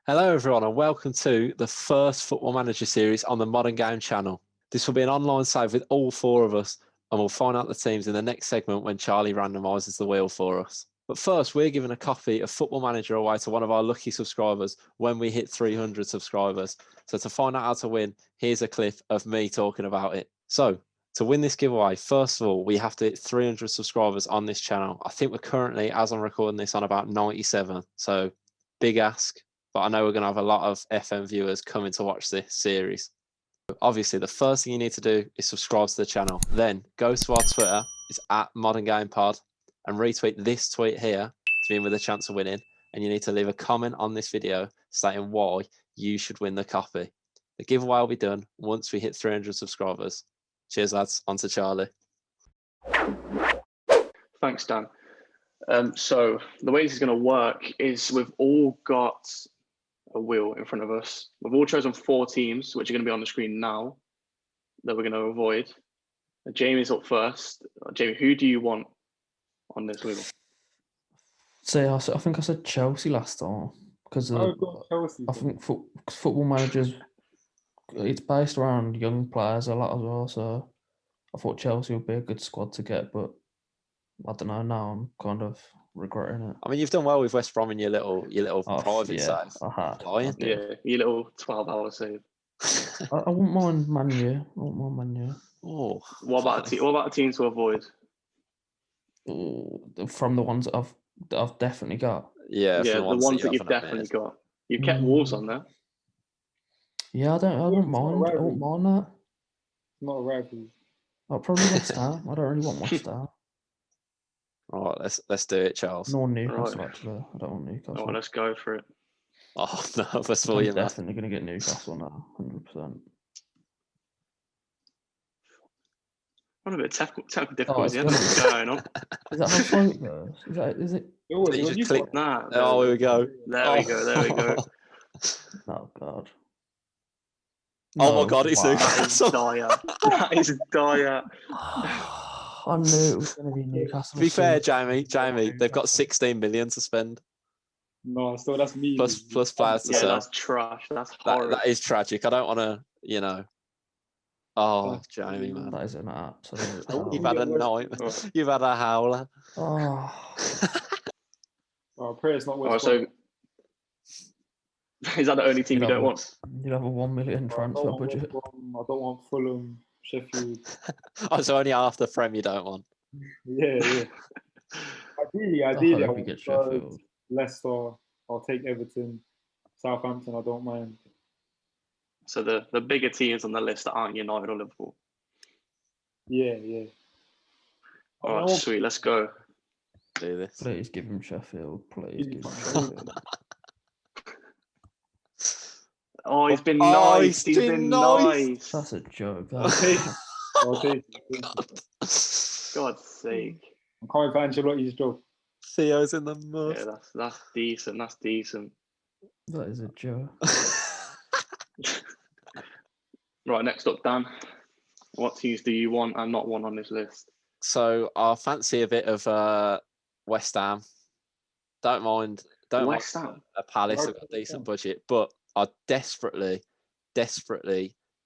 Hello everyone and welcome to the first Football Manager series on the Modern Game channel. This will be an online save with all four of us and we'll find out the teams in the next segment when Charlie randomises the wheel for us. But first, we're giving a copy of Football Manager away to one of our lucky subscribers when we hit 300 subscribers. So to find out how to win, here's a clip of me talking about it. So to win this giveaway, first of all, we have to hit 300 subscribers on this channel. I think we're currently, as I'm recording this, on about 97. So big ask. But I know we're going to have a lot of FM viewers coming to watch this series. Obviously, the first thing you need to do is subscribe to the channel. Then go to our Twitter, it's at Modern Game Pod, and retweet this tweet here to be in with a chance of winning. And you need to leave a comment on this video stating why you should win the copy. The giveaway will be done once we hit 300 subscribers. Cheers, lads. On to Charlie. Thanks, Dan. So the way this is going to work is we've all got a wheel in front of us. We've all chosen 4 teams, which are going to be on the screen now, that we're going to avoid. Jamie's up first. Jamie, who do you want on this wheel? I think I said Chelsea last time because Chelsea. I think Football Managers, it's based around young players a lot as well. So I thought Chelsea would be a good squad to get, but I don't know. Now I'm kind of regretting it. I mean, you've done well with West Brom in your little private save. I had. Lying. Yeah, your little 12-hour save. I wouldn't mind Man U. Oh, What about a team to avoid? From the ones that I've definitely got. Yeah, the ones that you've haven't definitely admitted. got. You've kept Wolves on there. Yeah, I wouldn't mind. I wouldn't mind that. Not a rival. I'll probably West Ham. I don't really want West Ham. All right, let's do it, Charles. Nor Newcastle, actually. I don't want Newcastle. Oh, let's go for it. Oh no, first of all, I'm you're definitely going to get Newcastle now, 100%. What a bit of technical difficulties it's going on. Is that how far it goes? Is it? You just click. Nah, Oh, here we go. There we go. Oh, God. Oh my God, it's wow. Newcastle. That is dire. I knew it was going to be Newcastle. To be fair, Jamie, they've got 16 million to spend. No, still that's me. Plus players to Yeah, sell. that's trash. That's horrible. That is tragic. I don't want to, Oh, Jamie, man. That is an absolute. You've had a nightmare. You've had a howler. Oh. I pray it's not Oh, West so Brom. is that the only team you don't want? You'd have a 1 million transfer budget. I don't want Fulham, Sheffield. Oh, so only half the Prem you don't want. Yeah. Ideally, I I hope we want get Spurs, Sheffield. Leicester. I'll take Everton, Southampton. I don't mind. So the bigger teams on the list that aren't United or Liverpool. Yeah. All right, sweet. Let's go. Do this. Please give him Sheffield. Please give him Sheffield. Oh, he's been nice. He's been nice. That's a joke. I'll take it. God's sake. I'm coming for Ancelotti's job. Theo's in the mud. Yeah, that's decent. That's decent. That is a joke. Right, next up, Dan. What teams do you want and not want on this list? So I fancy a bit of West Ham. Don't mind. West Ham. A Palace have got a decent budget, but I desperately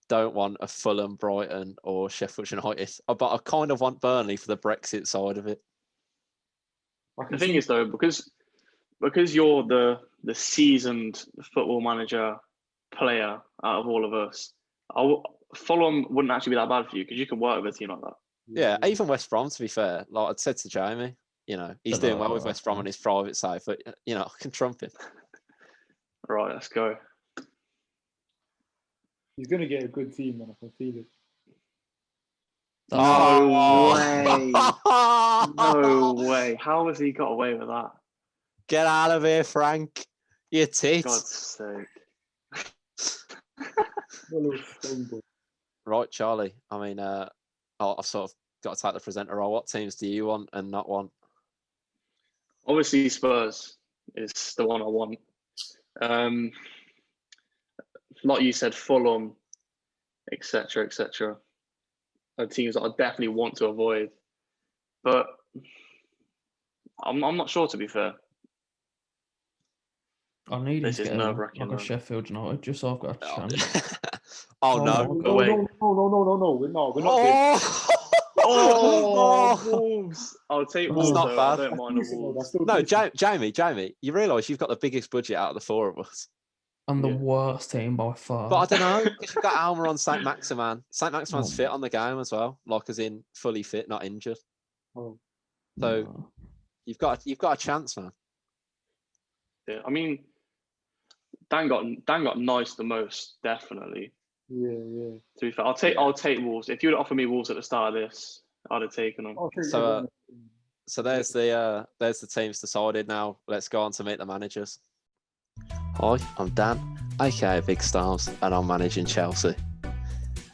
don't want a Fulham, Brighton, or Sheffield United. But I kind of want Burnley for the Brexit side of it. The thing is, though, because you're the seasoned Football Manager player out of all of us, Fulham wouldn't actually be that bad for you because you can work with a team like that. Yeah, even West Brom, to be fair. Like I'd said to Jamie, he's doing well with West Brom on his private side, but I can trump him. Right, let's go. He's going to get a good team, man. I can feel it. No way. No way. How has he got away with that? Get out of here, Frank. You tit. God's sake. Right, Charlie. I mean, I've sort of got to take the presenter role. What teams do you want and not want? Obviously, Spurs is the one I want. Like you said, Fulham, etc., are teams that I definitely want to avoid. But I'm not sure, to be fair. I need him This to is get nerve-wracking, like a man. Sheffield United just so I've got a chance. Oh, Oh, no. my Go away. No. We're not doing. Oh, Oh! Wolves! I'll take It's Wolves not though. bad. I don't That's mind the decent, though. Wolves. That's still No, decent. Jamie, you realise you've got the biggest budget out of the four of us. I'm the Yeah. worst team by far. But I don't know, because you've got Alma on St. Maximan. St. Maximan's Oh. fit on the game as well, like as in fully fit, not injured. Oh, So No. you've got a chance, man. Yeah, I mean, Dan got nice the most, definitely. yeah. To be fair, I'll take Wolves. If you would offer me Wolves at the start of this, I'd have taken them. I'll take So, Everton. So there's the teams decided. Now let's go on to meet the managers. Hi, I'm Dan, aka Big Stars, and I'm managing Chelsea.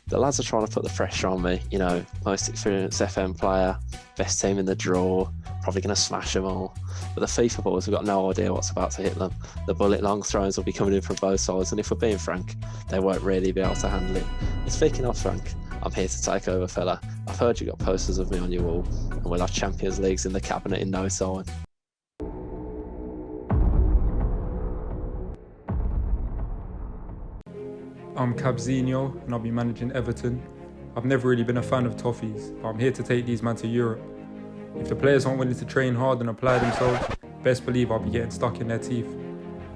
The lads are trying to put the pressure on me, you know, most experienced FM player, best team in the draw, probably going to smash them all. But the FIFA boys have got no idea what's about to hit them. The bullet long throws will be coming in from both sides, and if we're being frank, they won't really be able to handle it. And speaking of Frank, I'm here to take over, fella. I've heard you got posters of me on your wall, and we'll have Champions Leagues in the cabinet in no time. I'm Cabzinho and I'll be managing Everton. I've never really been a fan of toffees, but I'm here to take these men to Europe. If the players aren't willing to train hard and apply themselves, best believe I'll be getting stuck in their teeth.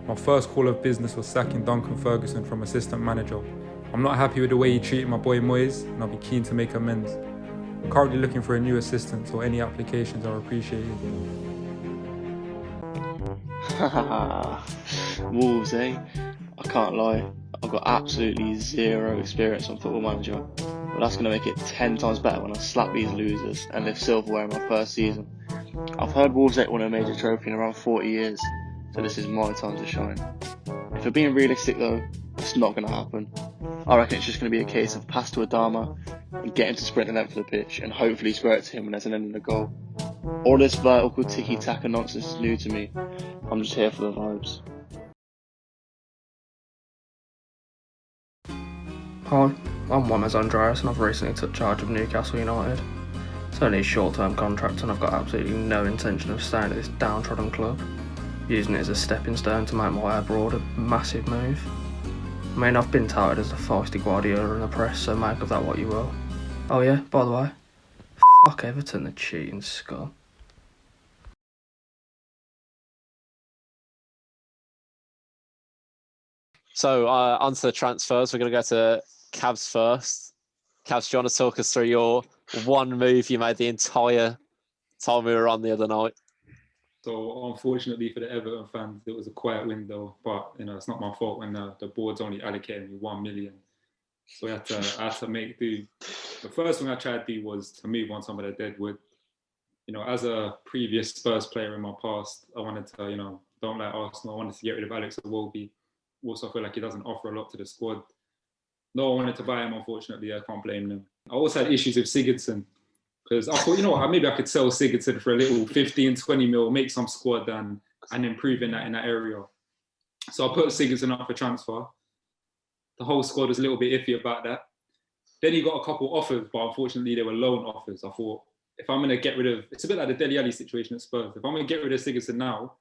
My first call of business was sacking Duncan Ferguson from assistant manager. I'm not happy with the way he treated my boy Moyes, and I'll be keen to make amends. I'm currently looking for a new assistant, so any applications are appreciated. Wolves, eh? I can't lie. I've got absolutely zero experience on Football Manager, but that's going to make it 10 times better when I slap these losers and lift silverware in my first season. I've heard Wolves ain't won a major trophy in around 40 years, so this is my time to shine. If we're being realistic though, it's not going to happen. I reckon it's just going to be a case of pass to Adama and get him to sprint the length of the pitch and hopefully square it to him when there's an end in the goal. All this vertical tiki-taka nonsense is new to me. I'm just here for the vibes. Hi, I'm Juan Andreas and I've recently took charge of Newcastle United. It's only a short-term contract and I've got absolutely no intention of staying at this downtrodden club, using it as a stepping stone to make my way abroad a massive move. I mean, I've been touted as the feisty Guardiola in the press, so make of that what you will. Oh yeah, by the way, fuck Everton, the cheating scum. So on to the transfers. We're going to go to Cavs first. Cavs, do you want to talk us through your one move you made the entire time we were on the other night? So unfortunately for the Everton fans, it was a quiet window, but it's not my fault when the board's only allocated me 1 million. So I had to make do. The first thing I tried to do was to move on some of the deadwood. As a previous Spurs player in my past, I wanted to, don't like Arsenal. I wanted to get rid of Alex Iwobi. Also, I feel like he doesn't offer a lot to the squad. No one wanted to buy him, unfortunately. I can't blame them. I also had issues with Sigurdsson because I thought, maybe I could sell Sigurdsson for a little 15, 20 mil, make some squad and improve in that area. So I put Sigurdsson up for transfer. The whole squad was a little bit iffy about that. Then he got a couple offers, but unfortunately they were loan offers. I thought, if I'm going to get rid of, it's a bit like the Dele Alli situation at Spurs. If I'm going to get rid of Sigurdsson now,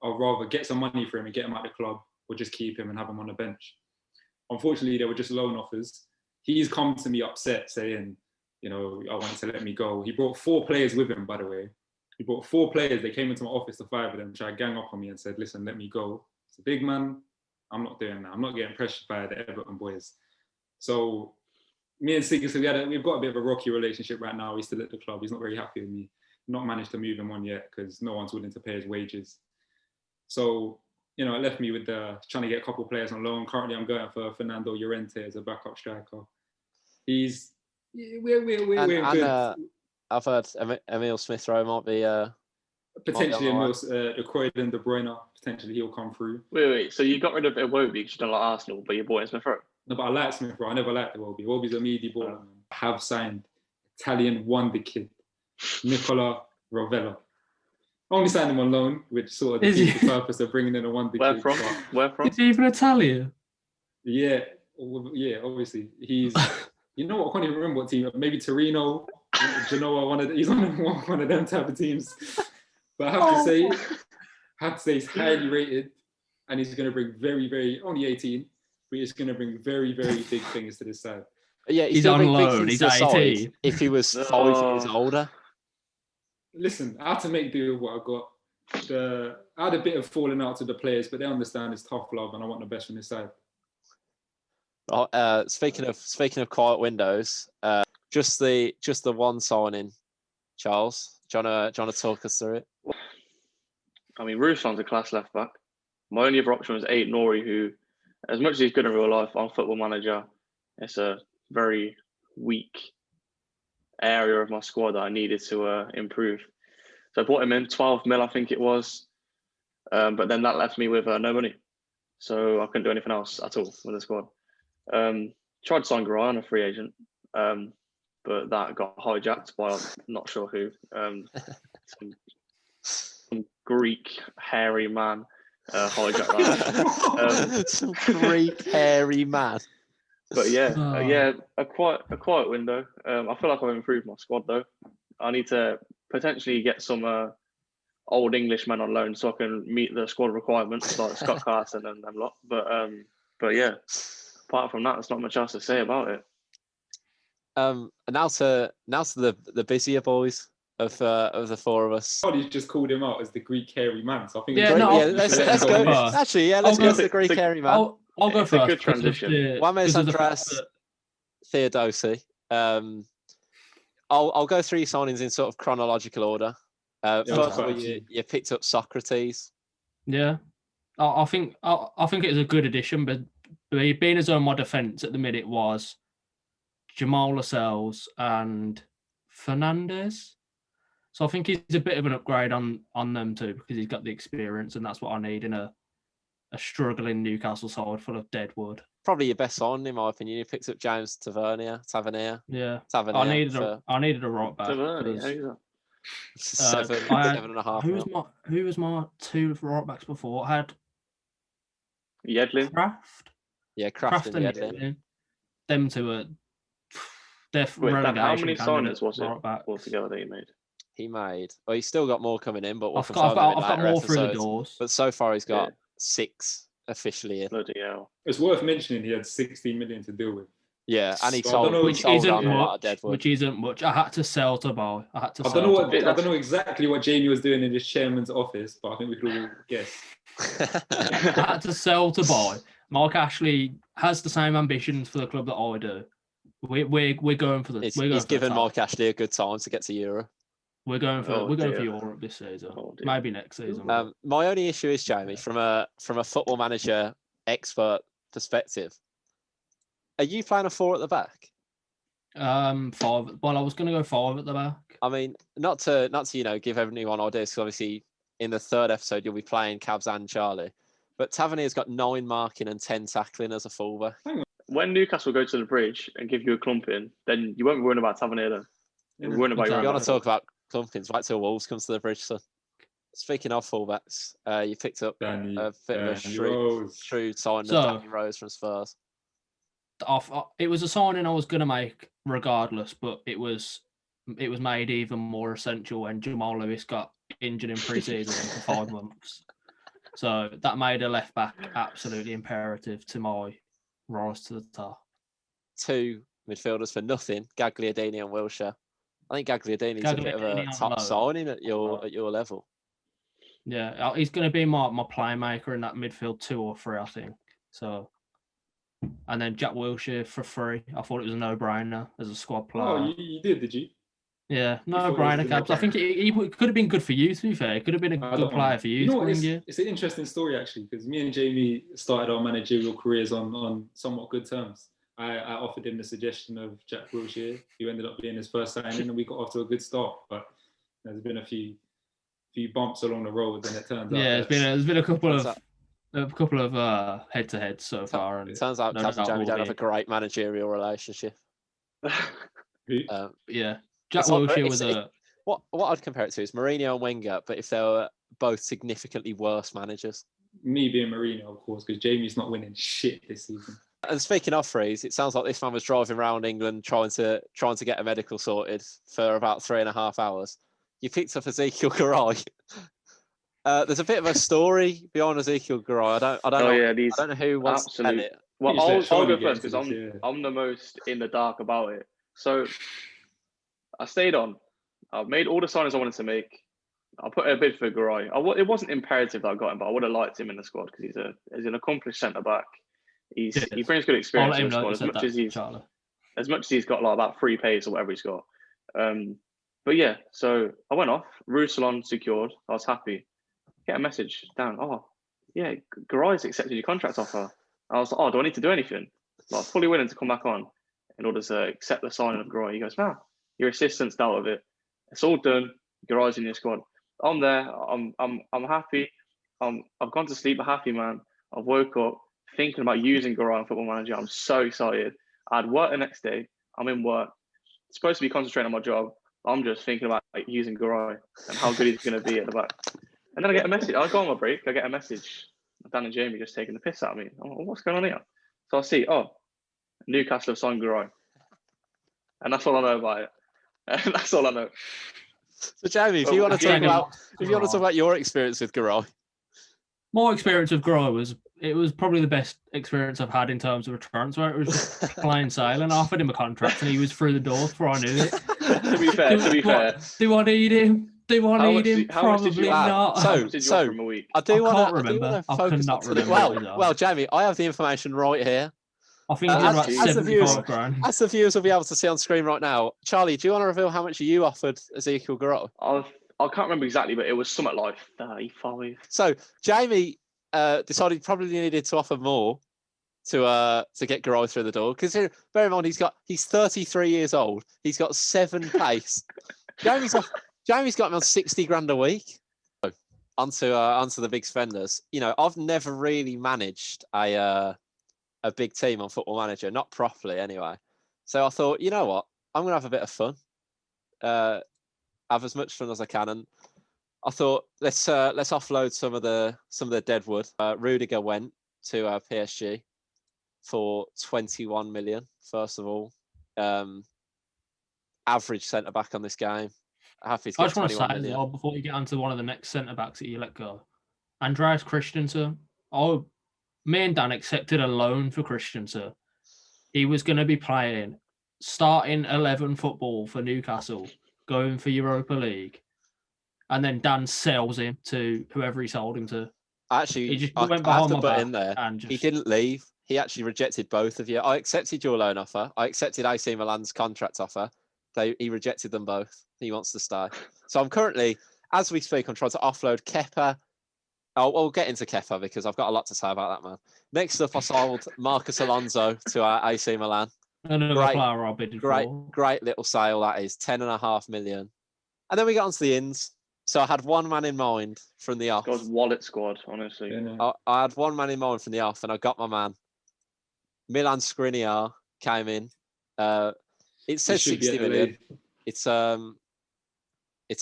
I'd rather get some money for him and get him out of the club or just keep him and have him on the bench. Unfortunately, they were just loan offers. He's come to me upset saying, I wanted to let me go. He brought 4 players with him, by the way. He brought 4 players. They came into my office, the 5 of them, tried to gang up on me and said, listen, let me go. It's a big man. I'm not doing that. I'm not getting pressured by the Everton boys. So me and Sigurdsson, we've got a bit of a rocky relationship right now. He's still at the club. He's not very happy with me. Not managed to move him on yet because no one's willing to pay his wages. So, it left me with trying to get a couple of players on loan. Currently, I'm going for Fernando Llorente as a backup striker. We're good. I've heard Emil Smith-Rowe might be potentially Emil Croydon, De Bruyne. Potentially he'll come through. Wait. So you got rid of Iwobi because you don't like Arsenal, but you bought in Smith-Rowe? No, but I like Smith-Rowe. I never liked Iwobi. Iwobi's a meaty baller. I have signed Italian wonder kid Nicola Rovella. Only signed him on loan, which sort of defeats the purpose of bringing in a wonder kid. Where from? Is he even Italian? Yeah, obviously. He's, what, I can't even remember what team, maybe Torino, Genoa, he's on one of them type of teams. But I have to say he's highly rated and he's going to bring only 18, but he's going to bring very, very big things to this side. Yeah, He's still on bring big loan, things he's to the side 18. if he was 5 years older. Listen, I had to make do with what I got. I had a bit of falling out to the players, but they understand it's tough love, and I want the best from this side. Speaking of quiet windows, just the one signing, Charles. Do you wanna talk us through it? I mean, Ruslan's a class left back. My only other option was Aït-Nouri, who, as much as he's good in real life, on Football Manager, it's a very weak area of my squad that I needed to improve. So I brought him in, 12 mil, I think it was. But then that left me with no money. So I couldn't do anything else at all with the squad. Tried to sign Garay on a free agent, but that got hijacked by I'm not sure who. Some Greek hairy man hijacked that. Some Greek hairy man. But yeah, a quiet window. I feel like I've improved my squad though. I need to potentially get some old Englishmen on loan so I can meet the squad requirements like Scott Carson and them lot. But yeah, apart from that, there's not much else to say about it. Now to the busier boys of the four of us. Probably just called him out as the Greek hairy man. So I think let's go. Actually, yeah, let's go to the Greek hairy man. I'll go first. A good transition. James Andras Theodosi. I'll go through your signings in sort of chronological order. First of all, you picked up Socrates. Yeah, I think it was a good addition, but being his own my defence at the minute was Jamal Lascelles and Fernandez. So I think he's a bit of an upgrade on them too because he's got the experience, and that's what I need in a struggling Newcastle side full of dead wood. Probably your best signing, in my opinion. You picked up James Tavernier. Yeah, Tavernier. I needed a right back. Tavernier, 7.5. Who was my two right backs before? I had Yedlin. Kraft. Yeah, Kraft and Yedlin. Them two are. They're relegation. How many signings was it right altogether that he made? He made. Well, he's still got more coming in, but I've got more through the doors. But so far, he's got 6 officially in. Bloody hell! It's worth mentioning he had 16 million to deal with. Yeah, and he So sold, which isn't a lot of dead wood. Which isn't much. I had to sell to buy. I don't know exactly what Jamie was doing in his chairman's office, but I think we could all guess. I had to sell to buy. Mark Ashley has the same ambitions for the club that I do. We're going for the. He's given Mark Ashley a good time to get to Euro. We're going for Europe this season. Maybe next season. My only issue is, Jamie, from a Football Manager expert perspective, are you playing a 4 at the back? 5. Well, I was going to go 5 at the back. I mean, not to give everyone ideas, because obviously in the 3rd episode you'll be playing Cabs and Charlie, but Tavernier's got 9 marking and 10 tackling as a fullback. When Newcastle go to the bridge and give you a clumping, then you won't be worrying about Tavernier then. You're worrying about You want to talk about clumpings? Wait till Wolves comes to the bridge, son. Speaking of fullbacks, you picked up a bit of a shrewd signing of Danny Rose from Spurs. It was a signing I was going to make regardless, but it was made even more essential when Jamal Lewis got injured in pre-season for 5 months. So that made a left back absolutely imperative to my rise to the top. 2 midfielders for nothing, Gagliardini and Wilshere. I think Gagliardini's a bit of a top signing at your level. Yeah, he's going to be my playmaker in that midfield 2 or 3, I think. So, and then Jack Wilshere for free. I thought it was a no-brainer as a squad player. Oh, you did you? Yeah, no-brainer, Cabs. I think he could have been good for you, to be fair. It could have been a good player for you. It's an interesting story, actually, because me and Jamie started our managerial careers on somewhat good terms. I offered him the suggestion of Jack Wilshere, who ended up being his first signing, and we got off to a good start. But there's been a few bumps along the road, and it turns out. Yeah, there's been a couple of head-to-heads so far. And it turns out Cabs and Jamie don't have a great managerial relationship. Yeah, Jack Wilshere was what I'd compare it to is Mourinho and Wenger, but if they were both significantly worse managers. Me being Mourinho, of course, because Jamie's not winning shit this season. And speaking of freeze, it sounds like this man was driving around England trying to get a medical sorted for about 3.5 hours. You picked up Ezekiel Garay. There's a bit of a story behind Ezekiel Garay. I don't know. I don't know who wants to tell absolute. it. Well, Just let I'll go Charlie get first into because this, I'm the most in the dark about it. So I stayed on. I made all the signings I wanted to make. I put a bid for Garay. It wasn't imperative that I got him, but I would have liked him in the squad because he's an accomplished centre back. He brings good I'll experience let in him the know squad you as said much that, as he's Charlie. got like that free pace or whatever he's got. But yeah, so I went off. Ruslan secured. I was happy. Get a message down. Oh, yeah, Garay's accepted your contract offer. I was like, oh, do I need to do anything? Like, fully willing to come back on in order to accept the signing of Garay. He goes, no, your assistant's dealt with it. It's all done. Garay's in your squad. I'm there. I'm happy. I've gone to sleep a happy man. I've woke up thinking about using Garay on Football Manager. I'm so excited. I had work the next day. I'm in work. Supposed to be concentrating on my job. I'm just thinking about using Garay and how good he's going to be at the back. And then I get a message. I go on my break. I get a message. Dan and Jamie just taking the piss out of me. I'm like, what's going on here? So I see, Newcastle have signed Garay. And that's all I know about it. And that's all I know. So, Jamie, if you want to talk about your experience with Garay. My experience with Garay was probably the best experience I've had in terms of a transfer. It was just plain sailing. I offered him a contract and he was through the door before I knew it. To be fair. Do I need him? Probably not. How much did you offer him a week? I can't remember. I cannot remember. Well, Jamie, I have the information right here. I think it was about 75 grand. As the viewers will be able to see on screen right now, Charlie, do you want to reveal how much you offered Ezekiel Garay? I can't remember exactly, but it was something like 35. So Jamie decided he probably needed to offer more to get Garay through the door. Because bear in mind, he's 33 years old. He's got 7 pace. Jamie's got him on 60 grand a week. Onto the big spenders. You know, I've never really managed a big team on Football Manager, not properly anyway. So I thought, you know what, I'm gonna have a bit of fun, have as much fun as I can, and I thought let's offload some of the deadwood. Rudiger went to PSG for 21 million. First of all, average centre back on this game. Happy to get I just want to say 21 as million. well, before you get onto one of the next centre backs that you let go, Andreas Christensen. Me and Dan accepted a loan for Christensen. He was going to be playing starting 11 football for Newcastle, going for Europa League, and then Dan sells him to whoever he sold him to. Actually, he just I went have behind to my put back in there. and just... He didn't leave. He actually rejected both of you. I accepted your loan offer. I accepted AC Milan's contract offer. He rejected them both. He wants to stay. So I'm currently, as we speak, I'm trying to offload Kepa. I'll get into Kepa because I've got a lot to say about that man. Next up, I sold Marcus Alonso to AC Milan. Another player I bidded for. Great little sale that is, 10.5 million. And then we got onto the ins. So I had one man in mind from the off. God's wallet squad, honestly. Yeah. I had one man in mind from the off, and I got my man. Milan Skriniar came in. It says 60 million. It's a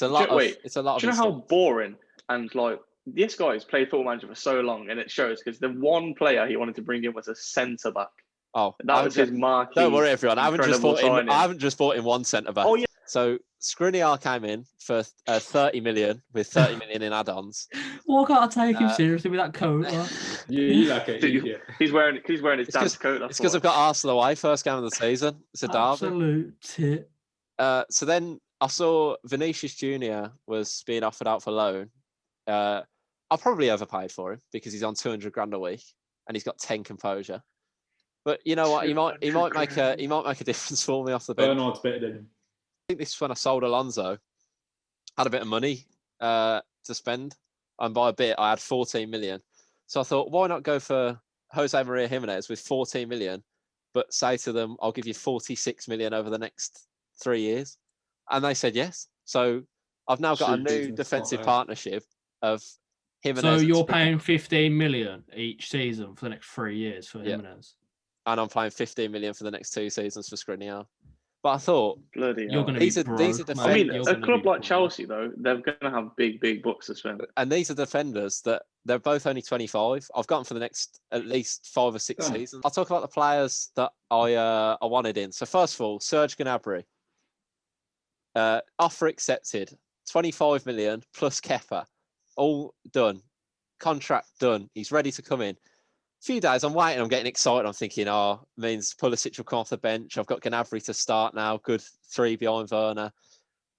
lot. It's a lot. Do you know how boring and like this guy's played Football Manager for so long, and it shows because the one player he wanted to bring in was a centre back. Oh, that was his marquee. Don't worry, everyone. I haven't just bought in one centre back. Oh yeah. So Skriniar came in for 30 million with 30 million in add-ons. Well, I can't take him seriously with that coat. You like it, idiot. He's wearing his dad's coat. It's because I've got Arsenal away first game of the season. It's a derby. Absolute tit. So then I saw Vinicius Junior was being offered out for loan. I probably overpaid for him because he's on 200 grand a week and he's got 10 composure. But you know what? He might make a difference for me off the bench. Bernard's better than him. I think this is when I sold Alonso. Had a bit of money to spend, and by a bit, I had 14 million. So I thought, why not go for Jose Maria Jimenez with 14 million, but say to them, I'll give you 46 million over the next 3 years, and they said yes. So I've now got a new defensive partnership of Jimenez. So you're paying 15 million each season for the next 3 years for Jimenez, and I'm paying 15 million for the next 2 seasons for Skriniar. But I thought, bloody you're going to be broke. These are defenders. I mean, a club like Chelsea, though, they're going to have big bucks to spend. And these are defenders that they're both only 25. I've gotten for the next at least 5 or 6 seasons. I'll talk about the players that I wanted in. So first of all, Serge Gnabry. Offer accepted, 25 million plus Kepa. all done, contract done. He's ready to come in. A few days, I'm waiting, I'm getting excited. I'm thinking, means Pulisic will come off the bench. I've got Gnabry to start now. Good 3 behind Werner.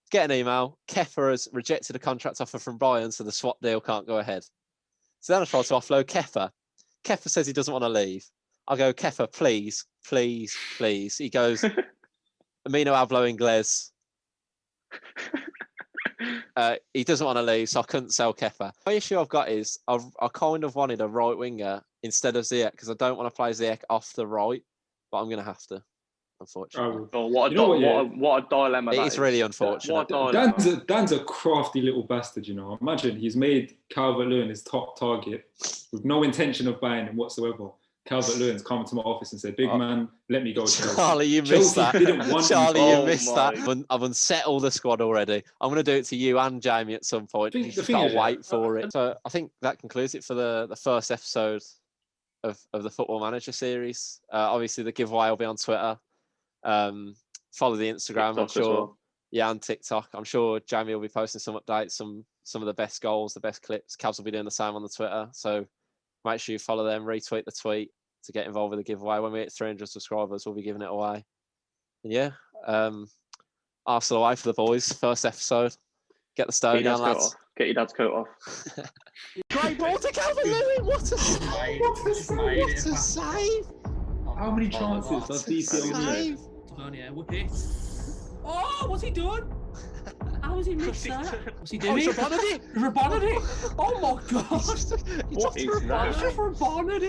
Get an email. Kepa has rejected a contract offer from Bayern, so the swap deal can't go ahead. So then I try to offload Kepa. Kepa says he doesn't want to leave. I go, Kepa, please, please, please. He goes, Amino hablo inglés. He doesn't want to leave, so I couldn't sell Kepa. My issue I've got is I kind of wanted a right winger instead of Ziyech because I don't want to play Ziyech off the right, but I'm going to have to, unfortunately. Oh, what a dilemma that It's really unfortunate. What a dilemma. Dan's a crafty little bastard, you know. Imagine he's made Calvert-Lewin his top target with no intention of buying him whatsoever. Calvert-Lewin's come to my office and said, "Big man, let me go." Charlie, you missed that. Charlie, you missed that. I've unsettled the squad already. I'm going to do it to you and Jamie at some point. You just can't wait for it. So I think that concludes it for the first episode of the Football Manager series. Obviously, the giveaway will be on Twitter. Follow the Instagram, TikTok, I'm sure. Yeah, and TikTok. I'm sure Jamie will be posting some updates, some of the best goals, the best clips. Cavs will be doing the same on the Twitter. So make sure you follow them, retweet the tweet to get involved with the giveaway. When we hit 300 subscribers, we'll be giving it away. And yeah, Arsenal away for the boys. First episode. Get the stone down, lads. Get your dad's coat off. Great ball to Calvert-Lewin. What a save! What a save! How many chances does DC only have? Oh, what's he doing? How has he missed that? What's he doing? Rabonadi! Rabonadi! Oh my god! What is that? Rabonadi!